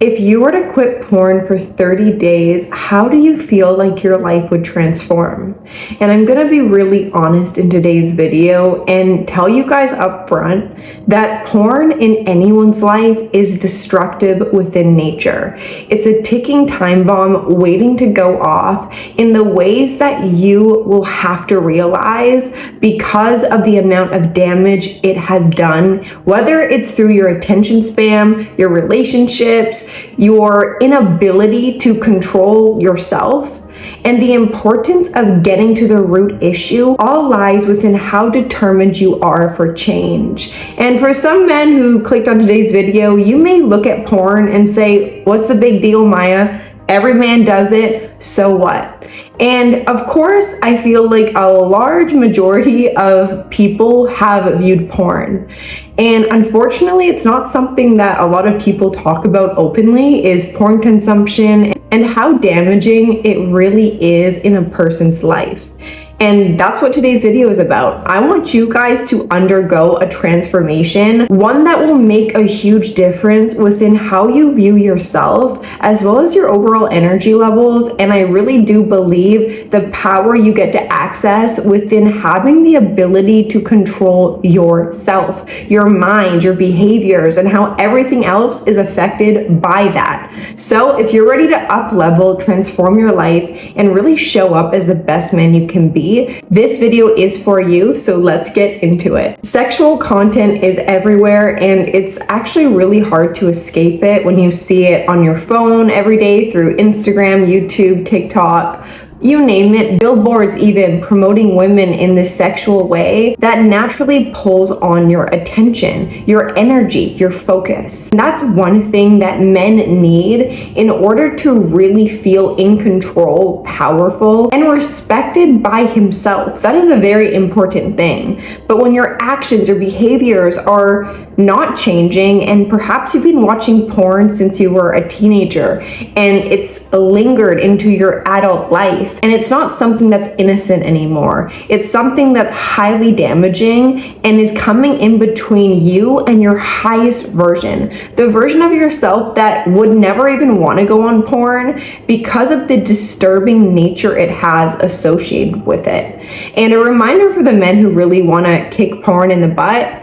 If you were to quit porn for 30 days, how do you feel like your life would transform? And I'm gonna be really honest in today's video and tell you guys up front that porn in anyone's life is destructive within nature. It's a ticking time bomb waiting to go off in the ways that you will have to realize because of the amount of damage it has done, whether it's through your attention span, your relationships, your inability to control yourself, and the importance of getting to the root issue all lies within how determined you are for change. And for some men who clicked on today's video, you may look at porn and say, what's the big deal, Maya? Every man does it, so what? And of course, I feel like a large majority of people have viewed porn. And unfortunately, it's not something that a lot of people talk about openly, is porn consumption and how damaging it really is in a person's life. And that's what today's video is about. I want you guys to undergo a transformation, one that will make a huge difference within how you view yourself, as well as your overall energy levels. And I really do believe the power you get to access within having the ability to control yourself, your mind, your behaviors, and how everything else is affected by that. So if you're ready to up level, transform your life, and really show up as the best man you can be, this video is for you, so let's get into it. Sexual content is everywhere, and it's actually really hard to escape it when you see it on your phone every day through Instagram, YouTube, TikTok, you name it, billboards even promoting women in this sexual way that naturally pulls on your attention, your energy, your focus. And that's one thing that men need in order to really feel in control, powerful, and respected by himself. That is a very important thing. But when your actions or behaviors are not changing, and perhaps you've been watching porn since you were a teenager and it's lingered into your adult life, and it's not something that's innocent anymore. It's something that's highly damaging and is coming in between you and your highest version, the version of yourself that would never even want to go on porn because of the disturbing nature it has associated with it. And a reminder for the men who really want to kick porn in the butt: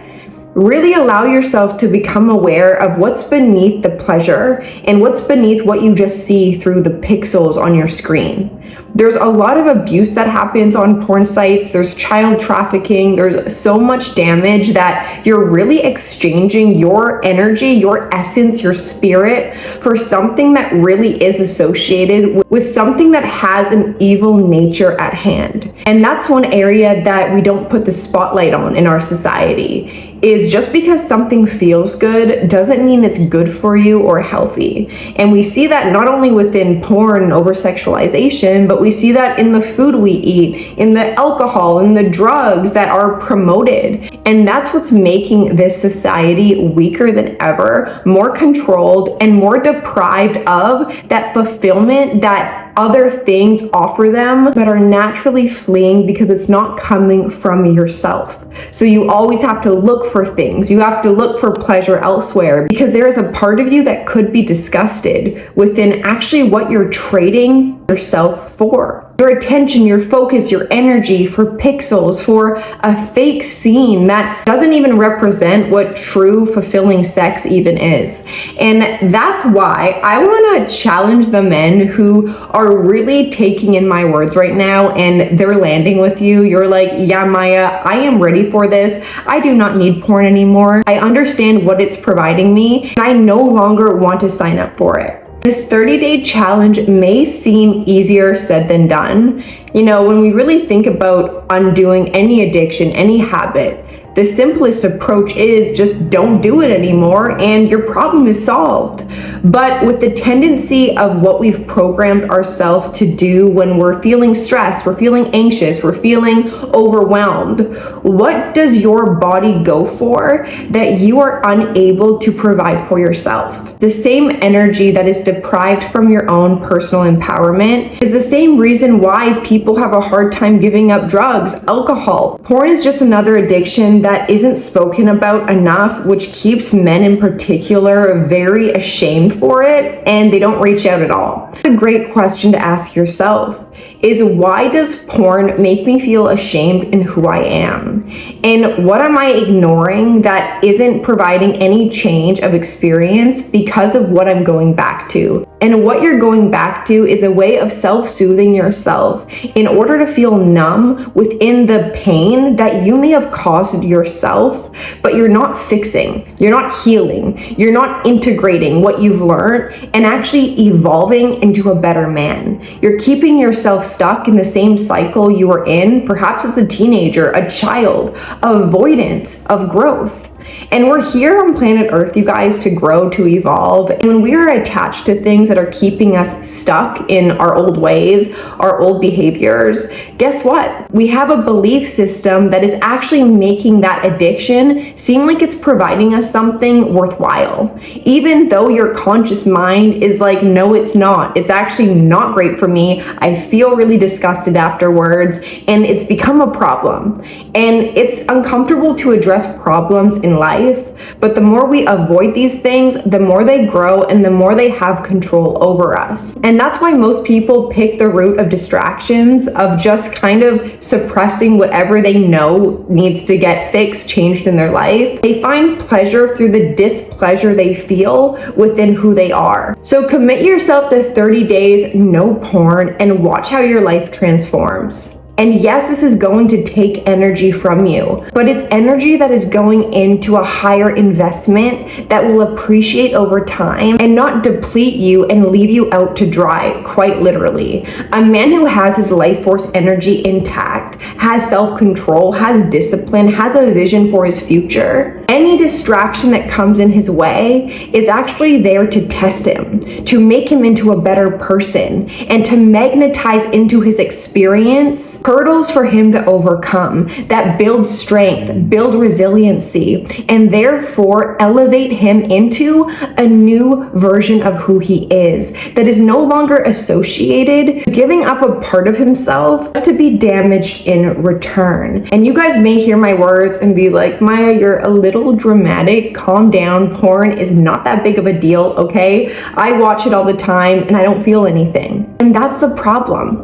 really allow yourself to become aware of what's beneath the pleasure and what's beneath what you just see through the pixels on your screen. There's a lot of abuse that happens on porn sites. There's child trafficking. There's so much damage that you're really exchanging your energy, your essence, your spirit for something that really is associated with something that has an evil nature at hand. And that's one area that we don't put the spotlight on in our society, is just because something feels good doesn't mean it's good for you or healthy. And we see that not only within porn and over-sexualization, but we see that in the food we eat, in the alcohol, in the drugs that are promoted. And that's what's making this society weaker than ever, more controlled, and more deprived of that fulfillment that other things offer them, but are naturally fleeing because it's not coming from yourself. So you always have to look for things. You have to look for pleasure elsewhere because there is a part of you that could be disgusted within actually what you're trading yourself for. Your attention, your focus, your energy for pixels, for a fake scene that doesn't even represent what true fulfilling sex even is. And that's why I want to challenge the men who are really taking in my words right now and they're landing with you. You're like, yeah, Maya, I am ready for this. I do not need porn anymore. I understand what it's providing me, and I no longer want to sign up for it. This 30-day challenge may seem easier said than done. You know, when we really think about undoing any addiction, any habit, the simplest approach is just don't do it anymore and your problem is solved. But with the tendency of what we've programmed ourselves to do when we're feeling stressed, we're feeling anxious, we're feeling overwhelmed, what does your body go for that you are unable to provide for yourself? The same energy that is deprived from your own personal empowerment is the same reason why people have a hard time giving up drugs, alcohol. Porn is just another addiction that isn't spoken about enough, which keeps men in particular very ashamed shame for it and they don't reach out at all. A great question to ask yourself is, why does porn make me feel ashamed in who I am? And what am I ignoring that isn't providing any change of experience because of what I'm going back to? And what you're going back to is a way of self-soothing yourself in order to feel numb within the pain that you may have caused yourself, but you're not fixing, you're not healing, you're not integrating what you've learned and actually evolving into a better man. You're keeping yourself stuck in the same cycle you were in, perhaps as a teenager, a child, avoidance of growth. And we're here on planet Earth, you guys, to grow, to evolve. And when we are attached to things that are keeping us stuck in our old ways, our old behaviors, guess what? We have a belief system that is actually making that addiction seem like it's providing us something worthwhile. Even though your conscious mind is like, no, it's not. It's actually not great for me. I feel really disgusted afterwards, and it's become a problem. And it's uncomfortable to address problems in life, but the more we avoid these things, the more they grow and the more they have control over us. And that's why most people pick the route of distractions, of just kind of suppressing whatever they know needs to get fixed, changed in their life. They find pleasure through the displeasure they feel within who they are. So commit yourself to 30 days, no porn, and watch how your life transforms. And yes, this is going to take energy from you, but it's energy that is going into a higher investment that will appreciate over time and not deplete you and leave you out to dry, quite literally. A man who has his life force energy intact, has self-control, has discipline, has a vision for his future. Any distraction that comes in his way is actually there to test him, to make him into a better person, and to magnetize into his experience hurdles for him to overcome that build strength, build resiliency, and therefore elevate him into a new version of who he is that is no longer associated giving up a part of himself to be damaged in return. And you guys may hear my words and be like, Maya, you're a little dramatic. Calm down. Porn is not that big of a deal, okay? I watch it all the time and I don't feel anything. And that's the problem.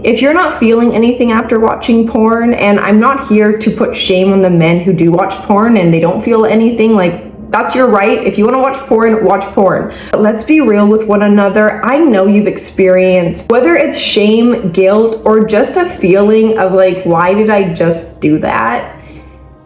If you're not feeling anything after watching porn, and I'm not here to put shame on the men who do watch porn and they don't feel anything, like, that's your right. If you want to watch porn, watch porn. But let's be real with one another. I know you've experienced, whether it's shame, guilt, or just a feeling of like, why did I just do that?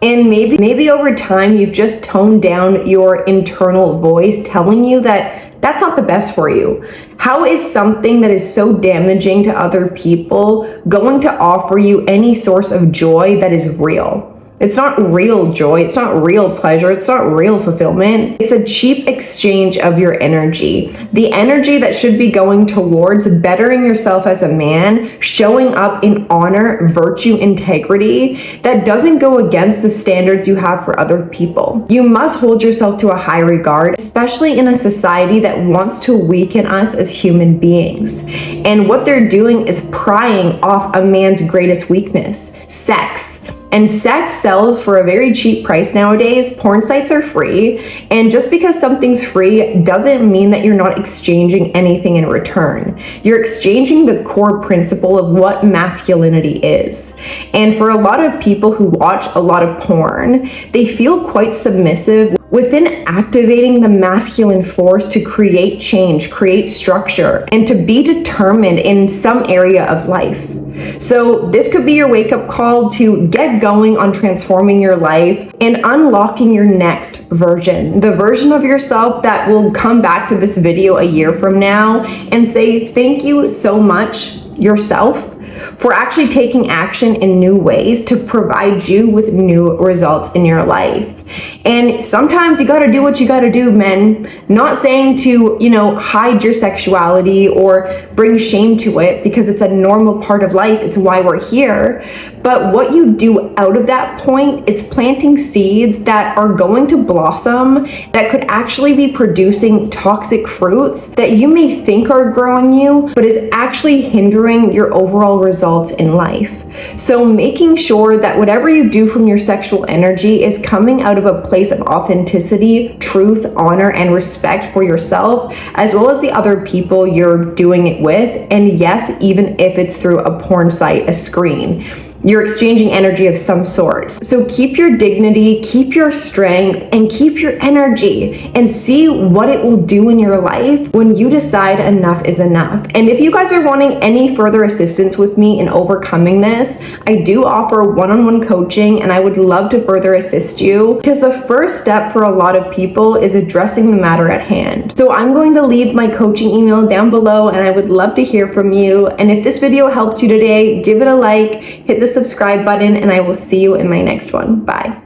And maybe over time you've just toned down your internal voice telling you that that's not the best for you. How is something that is so damaging to other people going to offer you any source of joy that is real? It's not real joy, it's not real pleasure, it's not real fulfillment. It's a cheap exchange of your energy. The energy that should be going towards bettering yourself as a man, showing up in honor, virtue, integrity, that doesn't go against the standards you have for other people. You must hold yourself to a high regard, especially in a society that wants to weaken us as human beings. And what they're doing is prying off a man's greatest weakness, sex. And sex sells for a very cheap price nowadays. Porn sites are free. And just because something's free doesn't mean that you're not exchanging anything in return. You're exchanging the core principle of what masculinity is. And for a lot of people who watch a lot of porn, they feel quite submissive within activating the masculine force to create change, create structure, and to be determined in some area of life. So this could be your wake-up call to get going on transforming your life and unlocking your next version, the version of yourself that will come back to this video a year from now and say, thank you so much, yourself, for actually taking action in new ways to provide you with new results in your life. And sometimes you gotta do what you gotta do, men. Not saying to, hide your sexuality or bring shame to it, because it's a normal part of life. It's why we're here. But what you do out of that point is planting seeds that are going to blossom, that could actually be producing toxic fruits that you may think are growing you, but is actually hindering furthering your overall results in life. So making sure that whatever you do from your sexual energy is coming out of a place of authenticity, truth, honor, and respect for yourself, as well as the other people you're doing it with. And yes, even if it's through a porn site, a screen, you're exchanging energy of some sort. So keep your dignity, keep your strength, and keep your energy, and see what it will do in your life when you decide enough is enough. And if you guys are wanting any further assistance with me in overcoming this, I do offer one-on-one coaching, and I would love to further assist you, because the first step for a lot of people is addressing the matter at hand. So I'm going to leave my coaching email down below, and I would love to hear from you. And if this video helped you today, give it a like, hit the subscribe button, and I will see you in my next one. Bye.